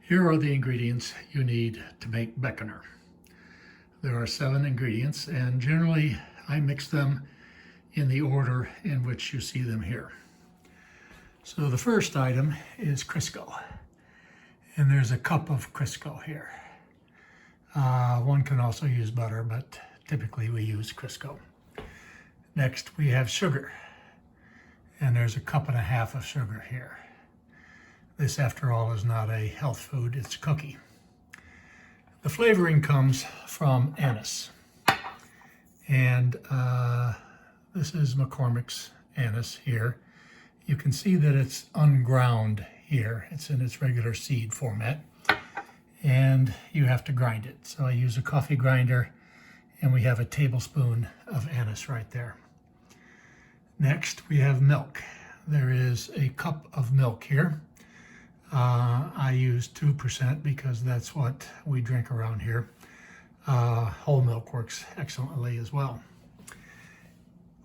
Here are the ingredients you need to make Becaner. There are 7 ingredients, and generally I mix them in the order in which you see them here. So the first item is Crisco, and there's a cup of Crisco here. One can also use butter, but typically we use Crisco. Next we have sugar, and there's a cup and a half of sugar here. This, after all, is not a health food, it's a cookie. The flavoring comes from anise, and this is McCormick's anise here. You can see that it's unground here. It's in its regular seed format, and you have to grind it. So I use a coffee grinder, and we have a tablespoon of anise right there. Next, we have milk. There is a cup of milk here. I use 2% because that's what we drink around here. Whole milk works excellently as well.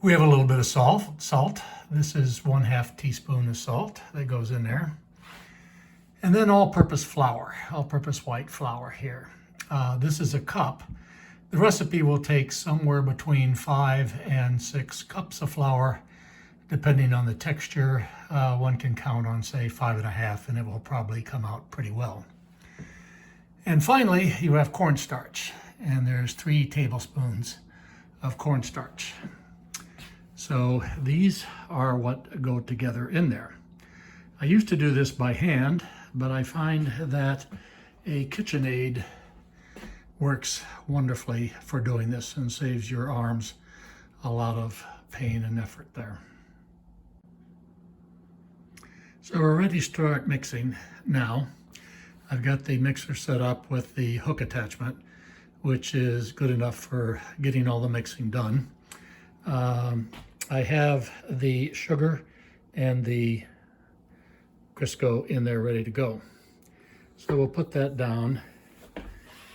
We have a little bit of salt. This is 1/2 teaspoon of salt that goes in there. And then all-purpose flour, all-purpose white flour here. This is a cup. The recipe will take somewhere between 5 and 6 cups of flour. Depending on the texture, one can count on, say, 5.5, and it will probably come out pretty well. And finally, you have cornstarch, and there's 3 tablespoons of cornstarch. So these are what go together in there. I used to do this by hand, but I find that a KitchenAid works wonderfully for doing this and saves your arms a lot of pain and effort there. So we're ready to start mixing now. I've got the mixer set up with the hook attachment, which is good enough for getting all the mixing done. I have the sugar and the Crisco in there ready to go. So we'll put that down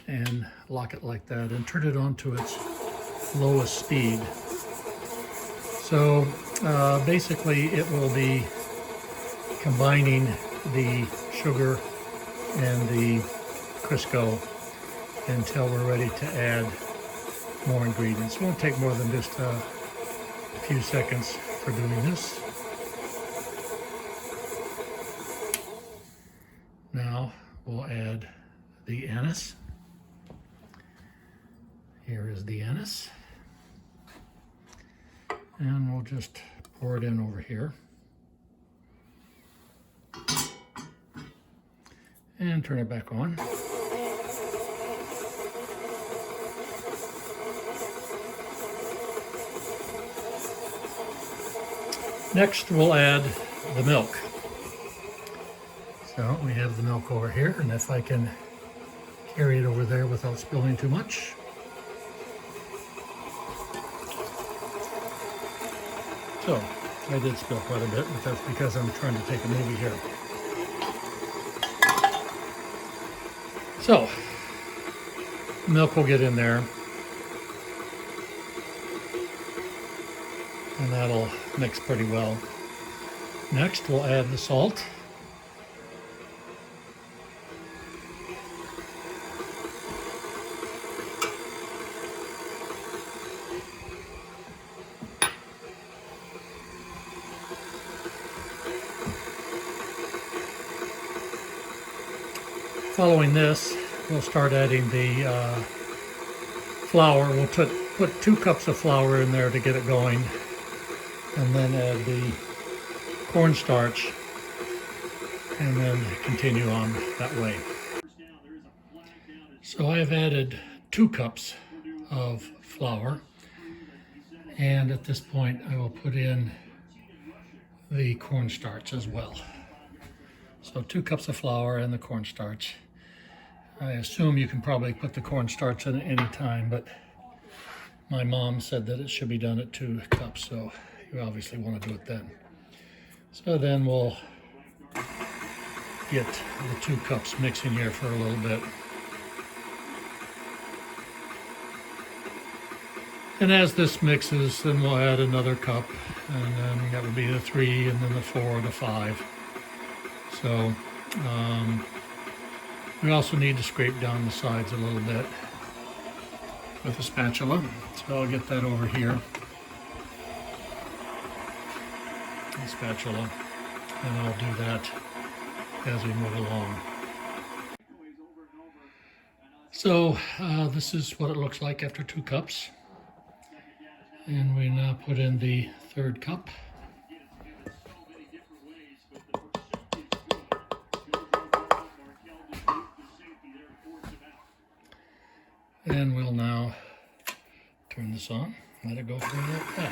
and lock it like that and turn it on to its lowest speed. So basically it will be combining the sugar and the Crisco until we're ready to add more ingredients. It won't take more than just a few seconds for doing this. Now we'll add the anise. Here is the anise. And we'll just pour it in over here. And turn it back on. Next, we'll add the milk. So we have the milk over here, and if I can carry it over there without spilling too much. So, I did spill quite a bit, but that's because I'm trying to take a movie here. So, milk will get in there, and that'll mix pretty well. Next, we'll add the salt. Following this, we'll start adding the flour. We'll put 2 cups of flour in there to get it going, and then add the cornstarch, and then continue on that way. So I've added 2 cups of flour, and at this point I will put in the cornstarch as well. So 2 cups of flour and the cornstarch. I assume you can probably put the cornstarch in at any time, but my mom said that it should be done at 2 cups, so you obviously want to do it then. So then we'll get the 2 cups mixing here for a little bit. And as this mixes, then we'll add another cup, and then that would be the 3, and then the 4, and the 5. So We also need to scrape down the sides a little bit with a spatula. So I'll get that over here. The spatula, and I'll do that as we move along. So this is what it looks like after 2 cups. And we now put in the 3rd cup. And we'll now turn this on, let it go for a little bit.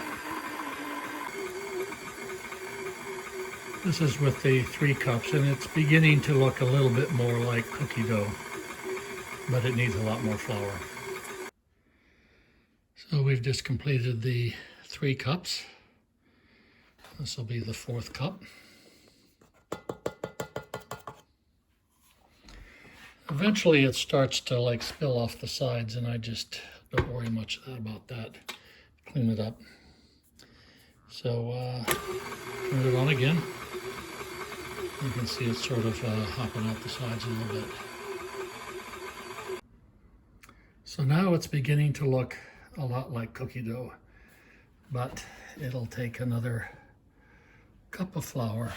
This is with the 3 cups, and it's beginning to look a little bit more like cookie dough, but it needs a lot more flour. So we've just completed the 3 cups. This will be the 4th cup. Eventually it starts to like spill off the sides, and I just don't worry much about that. Clean it up. So turn it on again. You can see it's sort of hopping out the sides a little bit. So now it's beginning to look a lot like cookie dough, but it'll take another cup of flour.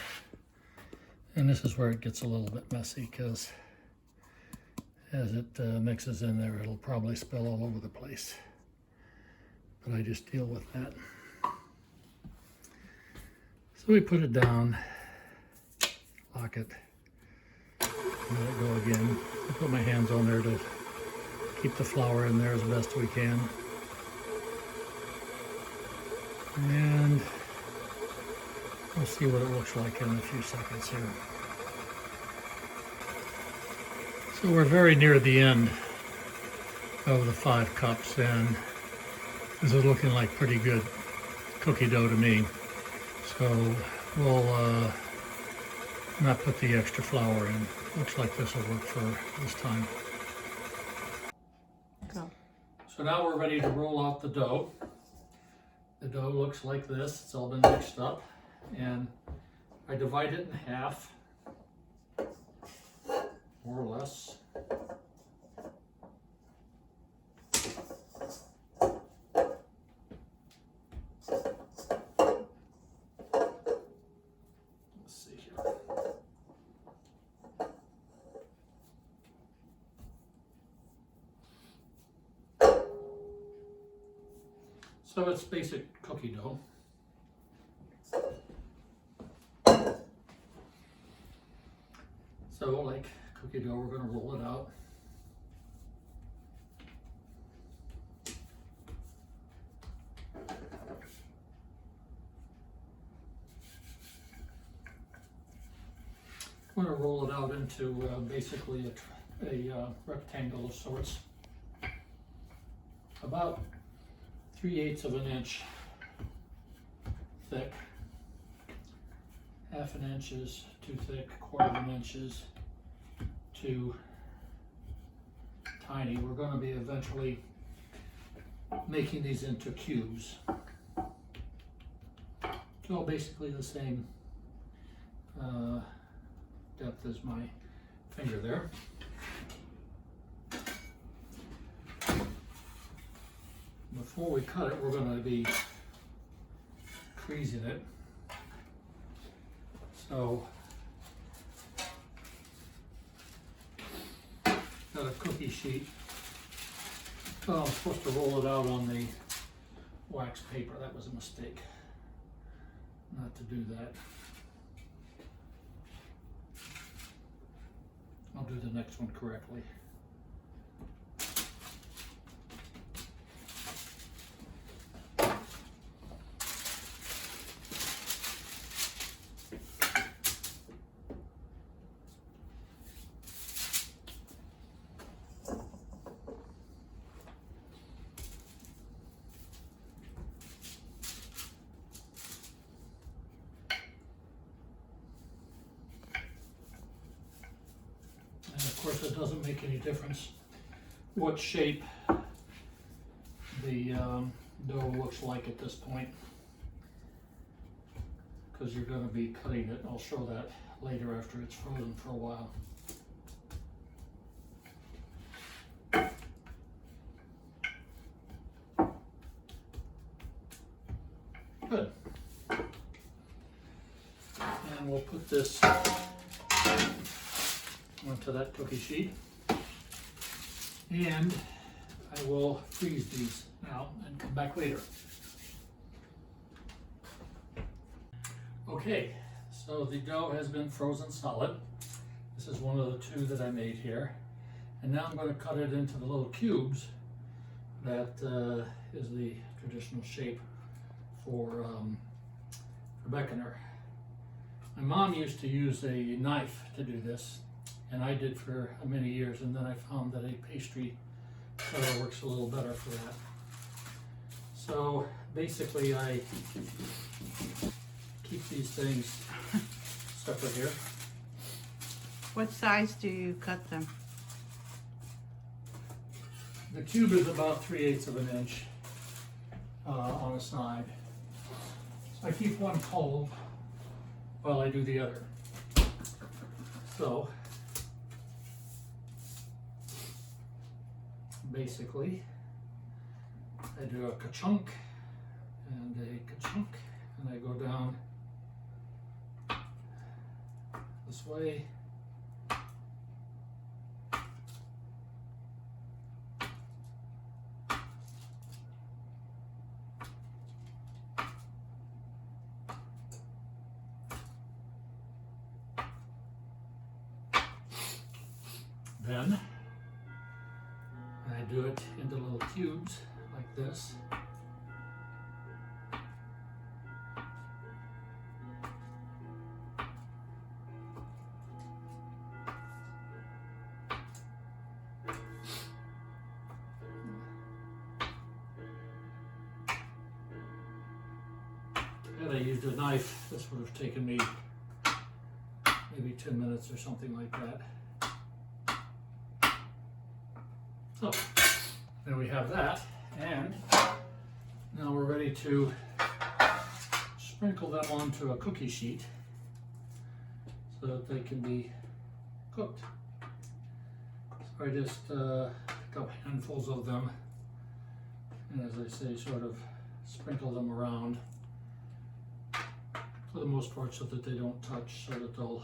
And this is where it gets a little bit messy, because as it mixes in there, it'll probably spill all over the place. But I just deal with that. So we put it down, lock it, let it go again. I put my hands on there to keep the flour in there as best we can. And we'll see what it looks like in a few seconds here. So we're very near the end of the 5 cups, and this is looking like pretty good cookie dough to me. So we'll not put the extra flour in. Looks like this will work for this time. Go. So now we're ready to roll out the dough. The dough looks like this. It's all been mixed up, and I divide it in half, more or less. Let's see here. So it's basic cookie dough. So like cookie dough, we're going to roll it out. I'm going to roll it out into basically a rectangle of sorts, about 3/8 of an inch thick. 1/2 inch is too thick, 1/4 of an inch is too tiny. We're going to be eventually making these into cubes. So basically the same depth as my finger there. Before we cut it, we're going to be creasing it. So, got a cookie sheet. Oh, I'm supposed to roll it out on the wax paper. That was a mistake. Not to do that. I'll do the next one correctly. Of course, it doesn't make any difference what shape the dough looks like at this point, because you're going to be cutting it. I'll show that later after it's frozen for a while. put this onto that cookie sheet, and I will freeze these now and come back later. Okay, so the dough has been frozen solid. This is one of the two that I made here. And now I'm going to cut it into the little cubes that is the traditional shape for Becaner. My mom used to use a knife to do this, and I did for many years, and then I found that a pastry cutter works a little better for that. So basically I keep these things separate here. What size do you cut them? The cube is about 3/8 of an inch on a side. So I keep one cold while I do the other. So basically I do a ka-chunk and a ka-chunk, and I go down this way. Then I do it into little cubes like this. Had I used a knife, this would have taken me maybe 10 minutes or something like that. So, there we have that, and now we're ready to sprinkle them onto a cookie sheet so that they can be cooked. So I just pick up handfuls of them, and as I say, sort of sprinkle them around for the most part so that they don't touch, so that they'll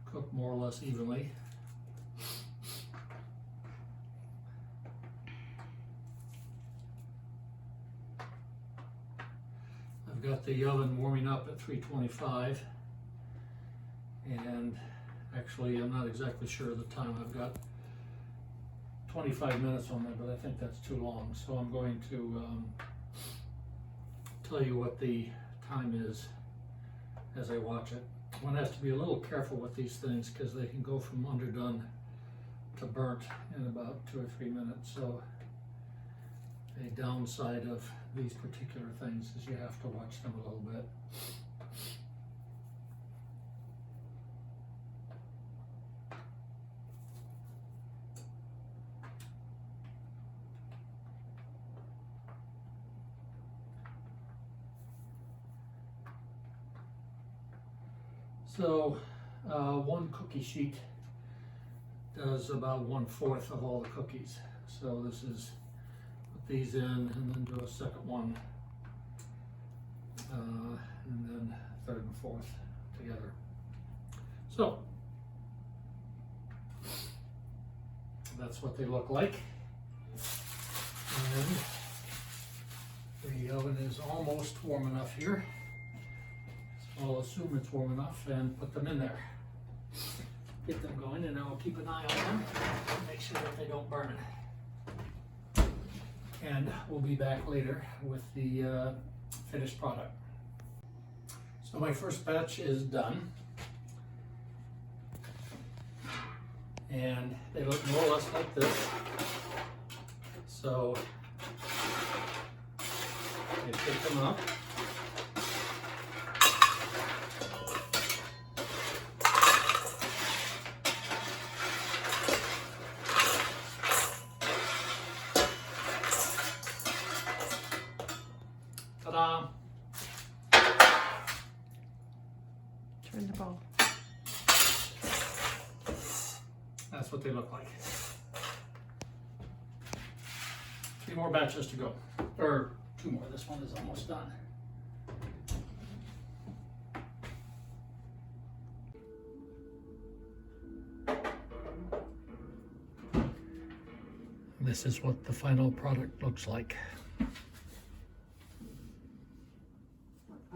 cook more or less evenly. I've got the oven warming up at 325, and actually I'm not exactly sure of the time. I've got 25 minutes on there, but I think that's too long, so I'm going to tell you what the time is as I watch it. One has to be a little careful with these things because they can go from underdone to burnt in about 2 or 3 minutes. So a downside of these particular things is you have to watch them a little bit. So one cookie sheet does about 1/4 of all the cookies. So this is put these in and then do a second one, and then third and fourth together. So that's what they look like. And the oven is almost warm enough here. I'll assume it's warm enough and put them in there. Get them going, and I'll keep an eye on them, make sure that they don't burn. And we'll be back later with the finished product. So my first batch is done. And they look more or less like this. So I pick them up. Ta-da! Turn the bowl. That's what they look like. 3 more batches to go, or 2 more. This one is almost done. this is what the final product looks like.